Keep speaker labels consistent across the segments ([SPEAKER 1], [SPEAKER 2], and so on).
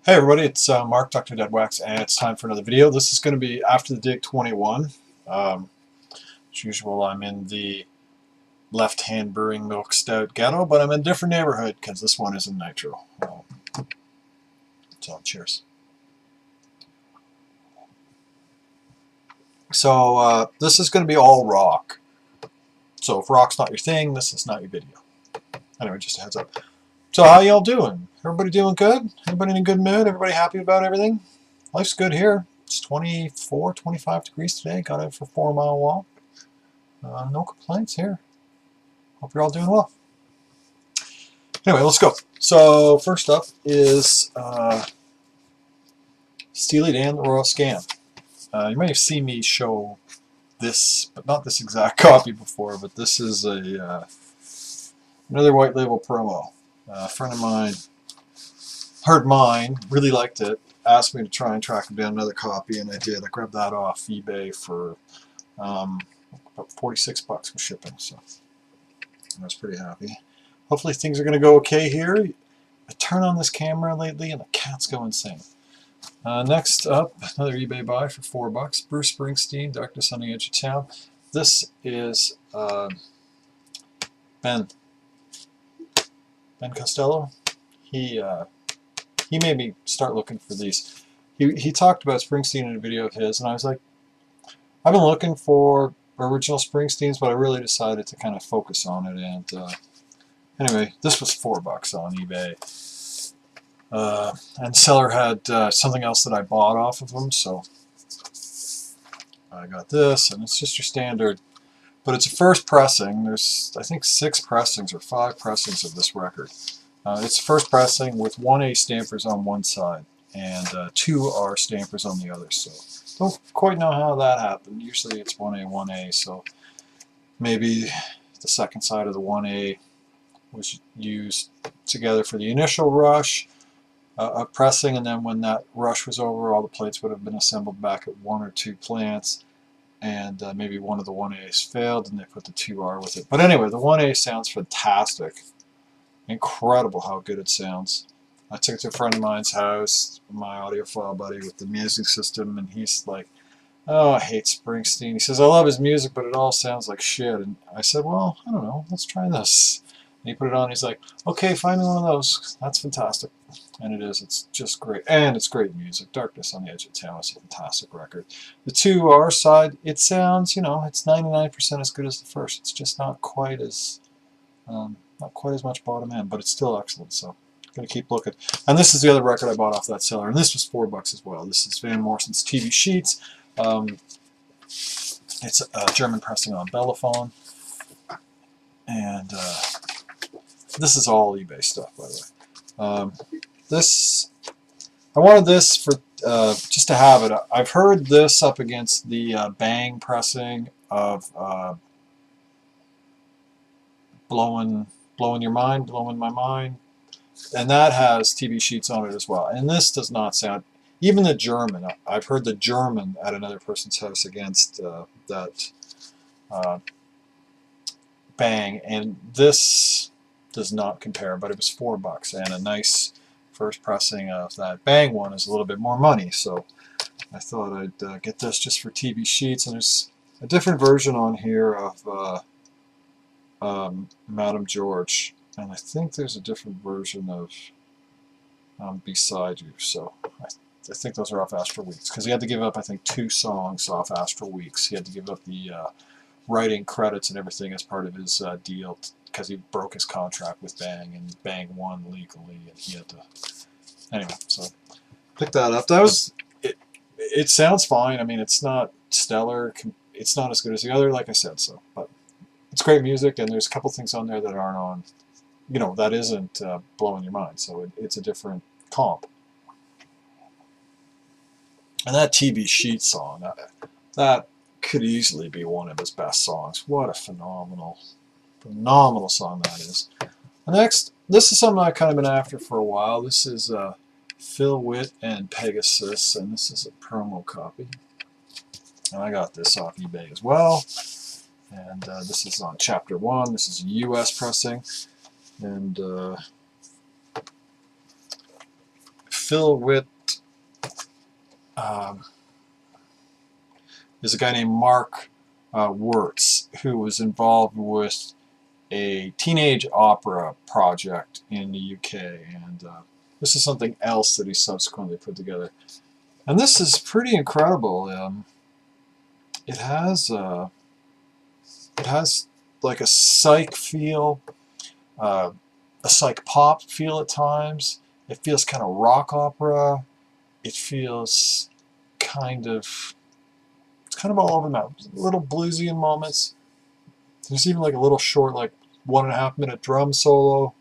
[SPEAKER 1] Hey everybody, it's Mark, DoctorDeadwax, and it's time for another video. This is going to be after the Dig 21. As usual, I'm in the left-hand brewing milk stout ghetto, but I'm in a different neighborhood because this one is in Nitro. So, cheers. So, this is going to be all rock. So, if rock's not your thing, this is not your video. Anyway, just a heads up. So, how y'all doing? Everybody doing good? Everybody in a good mood? Everybody happy about everything? Life's good here. It's 24, 25 degrees today. Got out for a 4-mile walk. No complaints here. Hope you're all doing well. Anyway, let's go. So first up is Steely Dan, the Royal Scam. You may have seen me show this, but not this exact copy before, but this is a another white label promo. A friend of mine heard mine, really liked it, asked me to try and track him down another copy, and I did. I grabbed that off eBay for about 46 bucks for shipping, so I was pretty happy. Hopefully things are going to go okay here. I turn on this camera lately and the cats go insane. Next up, another eBay buy for 4 bucks. Bruce Springsteen, Darkness on the Edge of Town. This is Ben Costello. He made me start looking for these. He talked about Springsteen in a video of his, and I was like, I've been looking for original Springsteens, but I really decided to kind of focus on it. And anyway, this was 4 bucks on eBay, and the seller had something else that I bought off of him, so I got this, and it's just your standard. But it's a first pressing. There's, I think, 6 pressings or 5 pressings of this record. It's first pressing with 1A stampers on one side and 2R stampers on the other. So don't quite know how that happened. Usually it's 1A, 1A. So maybe the second side of the 1A was used together for the initial rush of pressing, and then when that rush was over, all the plates would have been assembled back at 1 or 2 plants. And maybe one of the 1As failed, and they put the 2R with it. But anyway, the 1A sounds fantastic. Incredible how good it sounds. I took it to a friend of mine's house, my audiophile buddy, with the music system, and he's like, oh, I hate Springsteen. He says, I love his music, but it all sounds like shit. And I said, well, I don't know, let's try this. And he put it on, he's like, okay, find me one of those. That's fantastic. And it is. It's just great. And it's great music. Darkness on the Edge of Town is a fantastic record. The 2R side, it sounds, you know, it's 99% as good as the first. It's just not quite as much bottom end, but it's still excellent. So I'm going to keep looking. And this is the other record I bought off that seller, and this was 4 bucks as well. This is Van Morrison's TV Sheets. It's a German pressing on Bellophone. And this is all eBay stuff, by the way. I wanted this for just to have it. I've heard this up against the Bang pressing of blowing your mind, blowing my mind, and that has TV Sheets on it as well. And this does not sound, even the German. I've heard the German at another person's house against that Bang, and this does not compare. But it was 4 bucks, and a nice first pressing of that Bang one is a little bit more money, so I thought I'd get this just for TV Sheets. And there's a different version on here of Madame George, and I think there's a different version of Beside You, so I think those are off Astral Weeks, because he had to give up, I think, 2 songs off Astral Weeks. He had to give up the writing credits and everything as part of his deal, because he broke his contract with Bang, and Bang won legally, and he had to. Anyway, so pick that up. That was it. It sounds fine. I mean, it's not stellar. It's not as good as the other, like I said. So, but it's great music, and there's a couple things on there that aren't on. You know, that isn't blowing your mind. So it's a different comp. And that TV Sheet song, that could easily be one of his best songs. What a phenomenal song that is. Next, this is something I've kind of been after for a while. This is Phil Witt and Pegasus, and this is a promo copy. And I got this off eBay as well. And this is on Chapter 1. This is a US pressing. And Phil Witt. There's a guy named Mark Wirtz who was involved with a teenage opera project in the UK, and this is something else that he subsequently put together. And this is pretty incredible. It has like a psych feel, a psych pop feel at times. It feels kind of rock opera. It feels kind of, it's kind of all over the map. Little bluesy in moments. There's even like a little short, like 1.5 minute drum solo.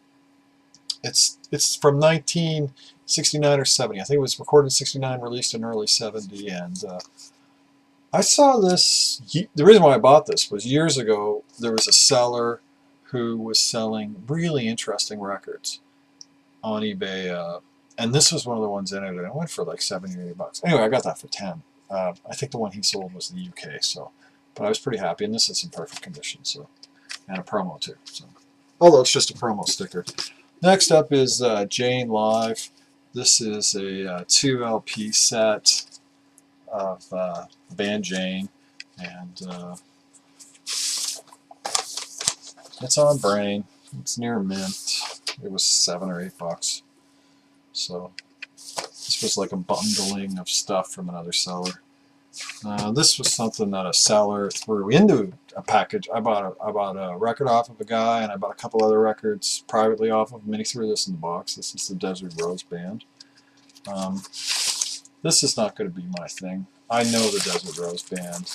[SPEAKER 1] It's from 1969 or 70. I think it was recorded in 69, released in early 70, and I saw this. The reason why I bought this was years ago there was a seller who was selling really interesting records on eBay, and this was one of the ones in it, and it went for like 70 or 80 bucks. Anyway, I got that for 10. I think the one he sold was the UK, so, but I was pretty happy, and this is in perfect condition, so, and a promo too. So, although it's just a promo sticker. Next up is Jane Live. This is a 2 LP set of the band Jane, and it's on Brain. It's near mint. It was 7 or 8 bucks. So this was like a bundling of stuff from another seller. This was something that a seller threw into a package. I bought a record off of a guy, and I bought a couple other records privately off of him, and he threw this in the box. This is the Desert Rose Band. This is not going to be my thing. I know the Desert Rose Band.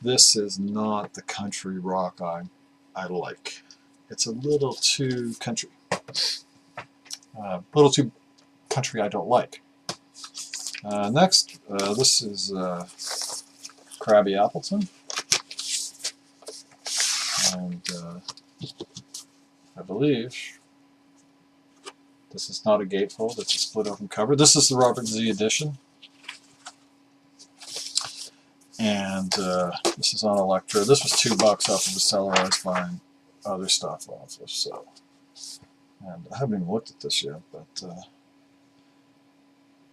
[SPEAKER 1] This is not the country rock I like. It's a little too country. A little too country I don't like. Next, this is Krabby Appleton. And I believe this is not a gatefold, it's a split open cover. This is the Robert Z edition. And this is on Electro. This was $2 off of the seller I was buying other stuff off of. So, and I haven't even looked at this yet, but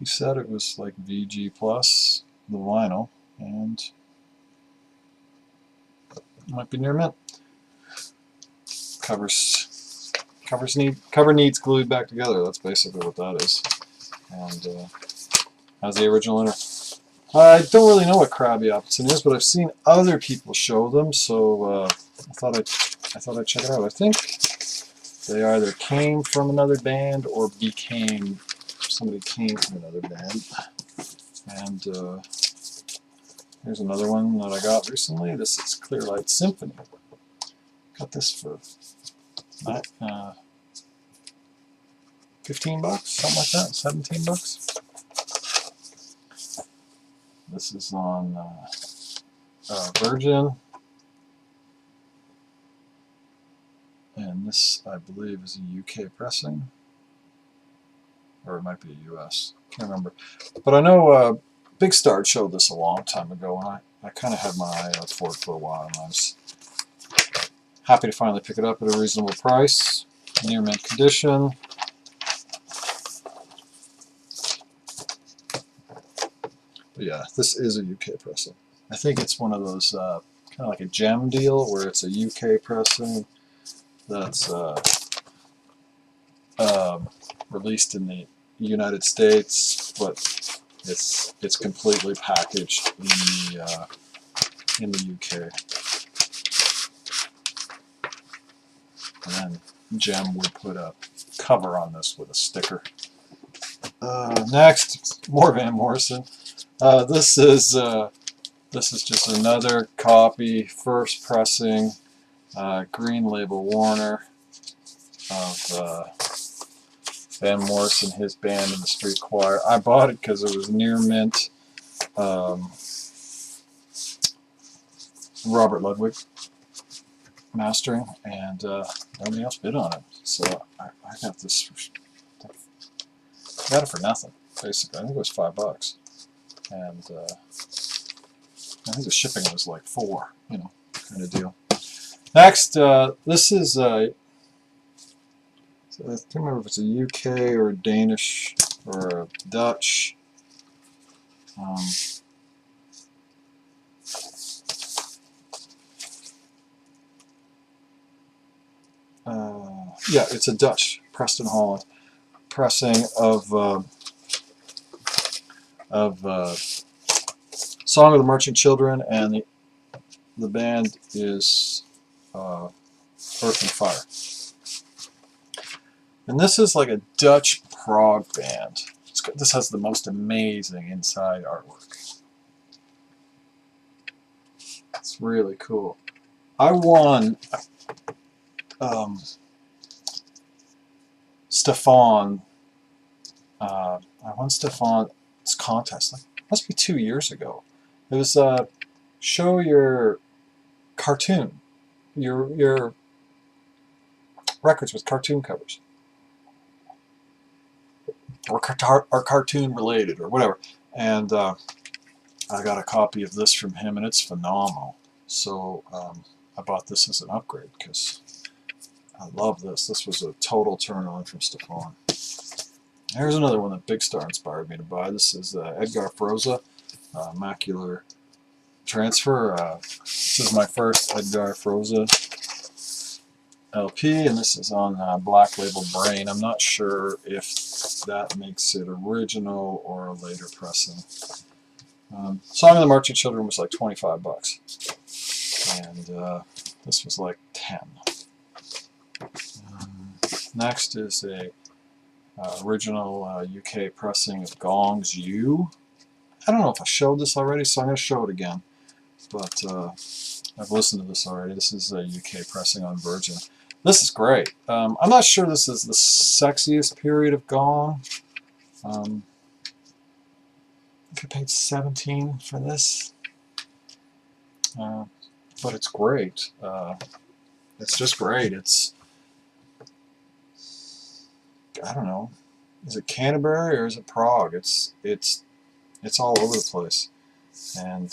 [SPEAKER 1] he said it was like VG plus the vinyl, and it might be near mint. Cover needs glued back together. That's basically what that is. And has the original inner. I don't really know what Krabby Appleton is, but I've seen other people show them, so I thought I'd check it out. I think they either came from another band or somebody came from another band. And here's another one that I got recently. This is Clearlight Symphony. Got this for 15 bucks, something like that, 17 bucks. This is on Virgin, and this, I believe, is a UK pressing, or it might be a US, can't remember. But I know Big Star showed this a long time ago, and I kind of had my eye out for it for a while, and I was happy to finally pick it up at a reasonable price, near mint condition. Yeah, this is a UK pressing. I think it's one of those kind of like a gem deal where it's a UK pressing that's released in the United States, but it's completely packaged in the UK. And then Gem would put a cover on this with a sticker. Next, more Van Morrison. This is just another copy, first pressing, Green Label Warner of Van Morrison, his band, and the Street Choir. I bought it because it was near mint. Robert Ludwig mastering, and nobody else bid on it. So I got this. I got it for nothing, basically. I think it was $5. And I think the shipping was like $4, kind of deal. Next, this is I can't remember if it's a UK or a Danish or a Dutch. Yeah, it's a Dutch Preston Holland pressing of Song of the Merchant Children, and the band is Earth and Fire. And this is like a Dutch prog band. This has the most amazing inside artwork. It's really cool. I won Stefan. I won Stefan's contest. Like, must be 2 years ago. It was show your cartoon, your records with cartoon covers, or cartoon related, or whatever. And I got a copy of this from him, and it's phenomenal. So I bought this as an upgrade because I love this. This was a total turn on from Stefan. Here's another one that Big Star inspired me to buy. This is Edgar Froese, Macular Transfer. This is my first Edgar Froese LP, and this is on Black Label Brain. I'm not sure if that makes it original or a later pressing. Song of the Merchant Children was like 25 bucks, and this was like 10. Next is a original UK pressing of Gong's You. I don't know if I showed this already, so I'm going to show it again. But I've listened to this already. This is a UK pressing on Virgin. This is great. I'm not sure this is the sexiest period of Gong. I paid $17 for this. But it's great. It's just great. It's, I don't know, is it Canterbury or is it Prague? It's all over the place. And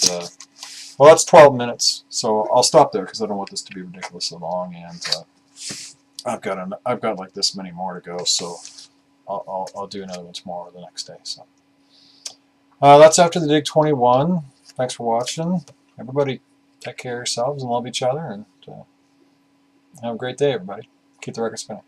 [SPEAKER 1] well, that's 12 minutes, so I'll stop there because I don't want this to be ridiculously long. And I've got like this many more to go, so I'll do another one tomorrow or the next day. So that's after the Dig 21. Thanks for watching. Everybody, take care of yourselves and love each other, and have a great day, everybody. Keep the record spinning.